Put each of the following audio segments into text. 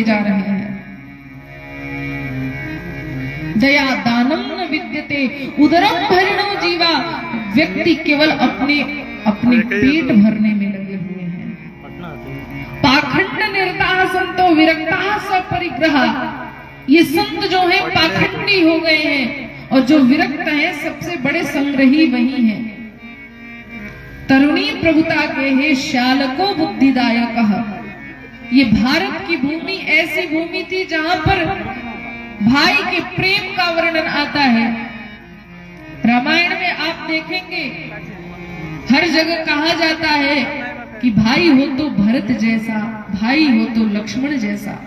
जा रहे हैं। दया दानम न विद्यते उदरम भरणो जीवा। व्यक्ति केवल अपने पेट भरने में लगे हुए हैं। पाखंड निरता संतो विरक्ता सपरिग्रह। ये संत जो है पाखंडी हो गए हैं और जो विरक्त हैं सबसे बड़े संग्रही वही हैं। तरुणी प्रभुता के हे शालको बुद्धिदायक। ये भारत की भूमि ऐसी भूमि थी जहां पर भाई के प्रेम का वर्णन आता है। रामायण में आप देखेंगे हर जगह कहा जाता है कि भाई हो तो भरत जैसा, भाई हो तो लक्ष्मण जैसा।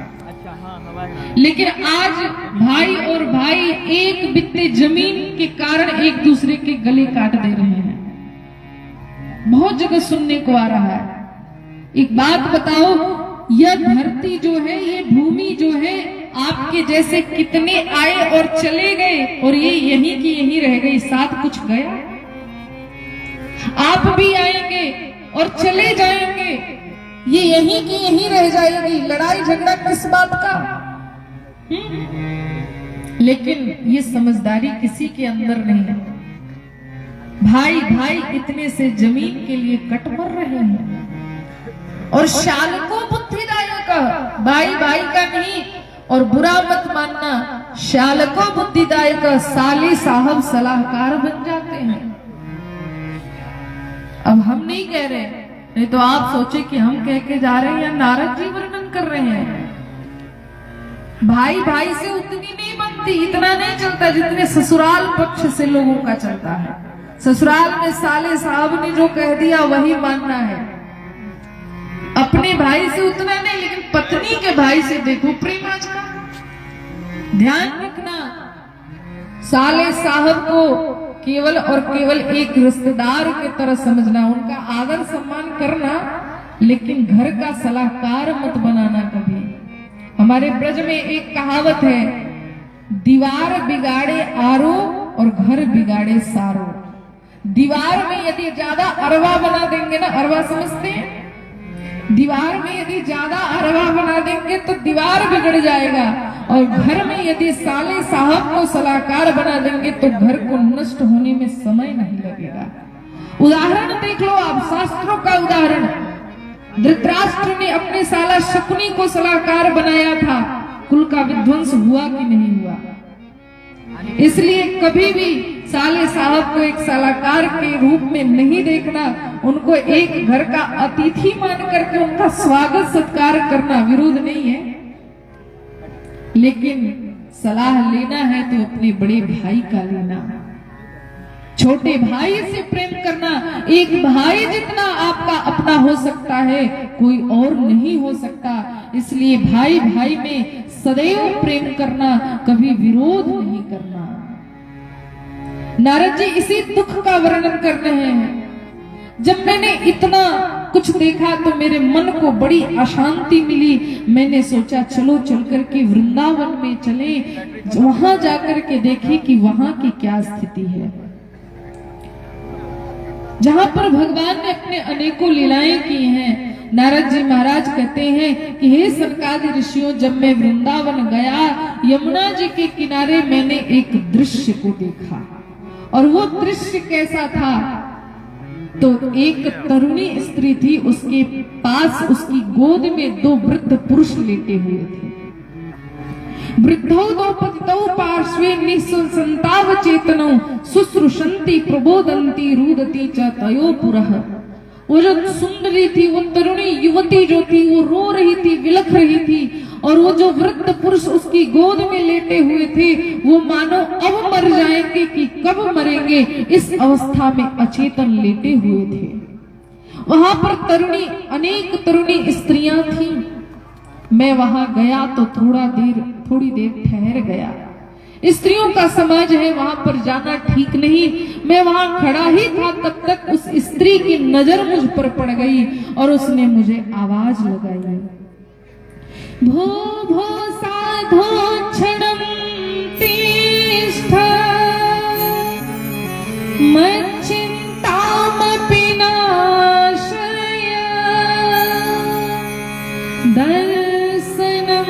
लेकिन आज भाई और भाई एक बित्ते जमीन के कारण एक दूसरे के गले काट दे रहे हैं। बहुत जगह सुनने को आ रहा है। एक बात बताओ, यह धरती जो है, ये भूमि जो है, आपके जैसे कितने आए और चले गए और ये यहीं की यहीं रह गई, साथ कुछ गया? आप भी आएंगे और चले जाएंगे, ये यहीं की यहीं रह जाएगी। लड़ाई झगड़ा किस बात का? लेकिन ये समझदारी किसी के अंदर नहीं है। भाई भाई इतने से जमीन के लिए कट मर रहे हैं। और शालको बुद्धिदायक, भाई भाई का नहीं। और बुरा मत मानना, शालको बुद्धिदायक, साले साहब सलाहकार बन जाते हैं। अब हम नहीं कह रहे, नहीं तो आप सोचे कि हम कह के जा रहे हैं या नारद जी वर्णन कर रहे हैं। भाई भाई से उतनी नहीं बनती, इतना नहीं चलता जितने ससुराल पक्ष से लोगों का चलता है। ससुराल में साले साहब ने जो कह दिया वही मानना है। अपने भाई से उतना नहीं, लेकिन पत्नी के भाई से देखो प्रेम आज का। ध्यान रखना, साले साहब को केवल और केवल एक रिश्तेदार की तरह समझना, उनका आदर सम्मान करना, लेकिन घर का सलाहकार मत बनाना कभी। हमारे ब्रज में एक कहावत है, दीवार बिगाड़े आरो और घर बिगाड़े सारो। दीवार में यदि ज्यादा अरवा बना देंगे ना, अरवा समझते हैं? दीवार में यदि ज्यादा अरवा बना देंगे तो दीवार बिगड़ जाएगा। और घर में यदि साले साहब को सलाहकार बना देंगे तो घर को नष्ट होने में समय नहीं लगेगा। उदाहरण देख लो आप, शास्त्रों का उदाहरण। धृतराष्ट्र ने अपने साला शकुनी को सलाहकार बनाया था, कुल का विध्वंस हुआ कि नहीं हुआ? इसलिए कभी भी साले साहब को एक सलाहकार के रूप में नहीं देखना, उनको एक घर का अतिथि मान करके उनका स्वागत सत्कार करना विरोध नहीं है। लेकिन सलाह लेना है तो अपने बड़े भाई का लेना। छोटे भाई से प्रेम करना, एक भाई जितना आपका अपना हो सकता है कोई और नहीं हो सकता। इसलिए भाई भाई में सदैव प्रेम करना, कभी विरोध नहीं करना। नारद जी इसी दुख का वर्णन कर रहे हैं। जब मैंने इतना कुछ देखा तो मेरे मन को बड़ी अशांति मिली। मैंने सोचा चलो चल करके वृंदावन में चले, वहां जाकर के देखें कि वहां की क्या स्थिति है, जहां पर भगवान ने अपने अनेकों लीलाएं की हैं। नारद जी महाराज कहते हैं कि हे सनकादि ऋषियों, जब मैं वृंदावन गया, यमुना जी के किनारे मैंने एक दृश्य को देखा। और वो दृश्य कैसा था? तो एक तरुणी स्त्री थी, उसके पास उसकी गोद में दो वृद्ध पुरुष लेटे हुए थे। वृद्धौ द्रौपदौ पार्श्वे निःसंताव चेतनौ शुश्रूषन्ति प्रबोदन्ति रुदति च तयो पुरः। वो जो सुंदरी थी, वो तरुणी युवती जो थी, वो रो रही थी, विलख रही थी। और वो जो वृद्ध पुरुष उसकी गोद में लेटे हुए थे, वो मानो अब मर जाएंगे कि कब मरेंगे, इस अवस्था में अचेतन लेटे हुए थे। वहां पर तरुणी, अनेक तरुणी स्त्रियां थीं। मैं वहां गया तो थोड़ी देर ठहर गया। स्त्रियों का समाज है, वहां पर जाना ठीक नहीं। मैं वहां खड़ा ही था, तब तक उस स्त्री की नजर मुझ पर पड़ गई और उसने मुझे आवाज लगाई, भो भो साधो क्षणं तिष्ठ मच्चिन्तामपि नाशय दर्शनं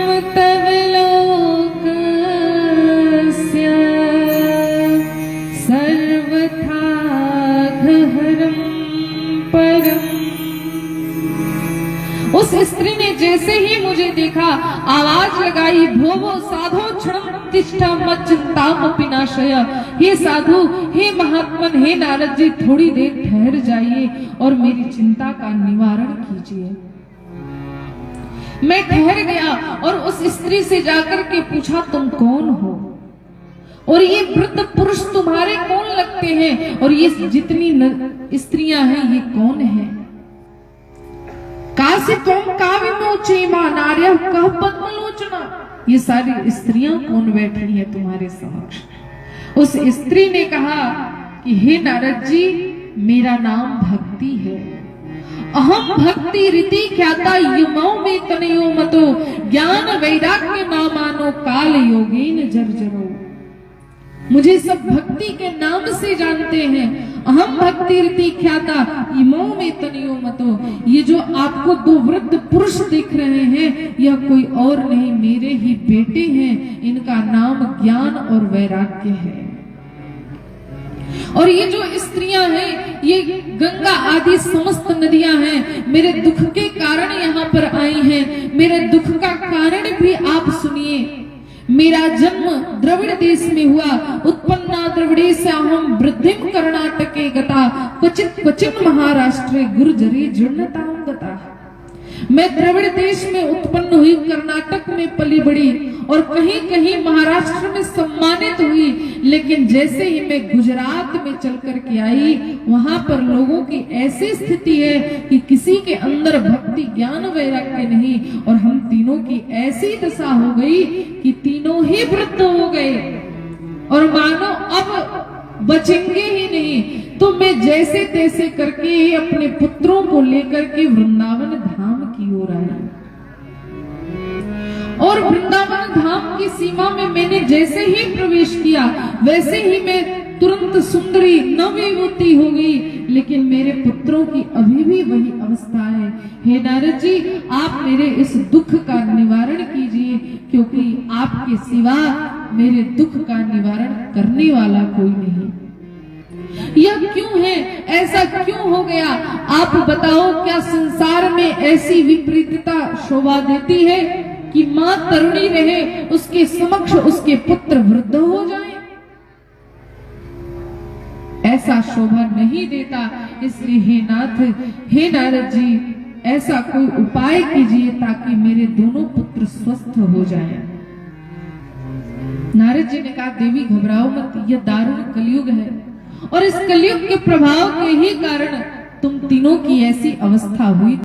देखा, आवाज लगाई, भोवो साधो क्षणं तिष्ठ मत चिंताम पिनाशय। हे साधु, हे महात्मन, हे नारद जी, थोड़ी देर ठहर जाइए और मेरी चिंता का निवारण कीजिए। मैं ठहर गया और उस स्त्री से जाकर के पूछा, तुम कौन हो और ये वृद्ध पुरुष तुम्हारे कौन लगते हैं, और ये जितनी स्त्रियां हैं ये कौन है? कासित्वम काव्यमोचेमा नार्यः कः पद्मलोचना। ये सारी स्त्रियां कौन बैठी हैं तुम्हारे समक्ष? उस स्त्री ने कहा कि हे नारद जी, मेरा नाम भक्ति है। अहम भक्ति रीति ख्याता युमौ में तनयो मतो ज्ञान वैराग्य नामानो काल योगेन जर्जरो। मुझे सब भक्ति के नाम से जानते हैं। अहम भक्ति रीति ख्याता इमो में तनियो मतो। ये जो आपको दो वृद्ध पुरुष दिख रहे हैं, यह कोई और नहीं, मेरे ही बेटे हैं। इनका नाम ज्ञान और वैराग्य है। और ये जो स्त्रियां हैं, ये गंगा आदि समस्त नदियां हैं। मेरे दुख के कारण यहाँ पर आई हैं। मेरे दुख का कारण भी आप सुनिए। मेरा जन्म द्रविड़ देश में हुआ। उत्पन्ना द्रविड़ेश अहम वृद्धिम कर्णाटके गता क्वचित क्वचित महाराष्ट्रे गुर्जरी जीर्णतां गता। मैं द्रविड़ देश में उत्पन्न हुई, कर्नाटक में पली बड़ी और कहीं कहीं महाराष्ट्र में सम्मानित हुई। लेकिन जैसे ही मैं गुजरात में चल कर के आई, वहां पर लोगों की ऐसी स्थिति है कि किसी के अंदर भक्ति ज्ञान वैराग्य नहीं, और हम तीनों की ऐसी दशा हो गई कि तीनों ही वृद्ध हो गए और मानो अब बचेंगे ही नहीं। तो मैं जैसे तैसे करके अपने पुत्रों को लेकर के वृंदावन धाम की ओर आई, और वृंदावन धाम की सीमा में मैंने जैसे ही प्रवेश किया, वैसे ही मैं तुरंत सुंदरी नवयुवती हो गई। लेकिन मेरे पुत्रों की अभी भी वही अवस्था है। हे नारद जी, आप मेरे इस दुख का निवारण कीजिए, क्योंकि आपके सिवा मेरे दुख का निवारण करने वाला कोई नहीं। यह क्यों है? ऐसा क्यों हो गया? आप बताओ, क्या संसार में ऐसी विपरीतता शोभा देती है कि मां तरुणी रहे, उसके समक्ष उसके पुत्र वृद्ध हो जाएं? ऐसा शोभा नहीं देता। इसलिए हे नाथ, हे नारद जी, ऐसा कोई उपाय कीजिए ताकि मेरे दोनों पुत्र स्वस्थ हो जाएं। नारद जी ने कहा, देवी घबराओ मत, यह दारुण कलयुग है, और इस कलयुग के प्रभाव के ही कारण तुम तीनों की ऐसी अवस्था हुई।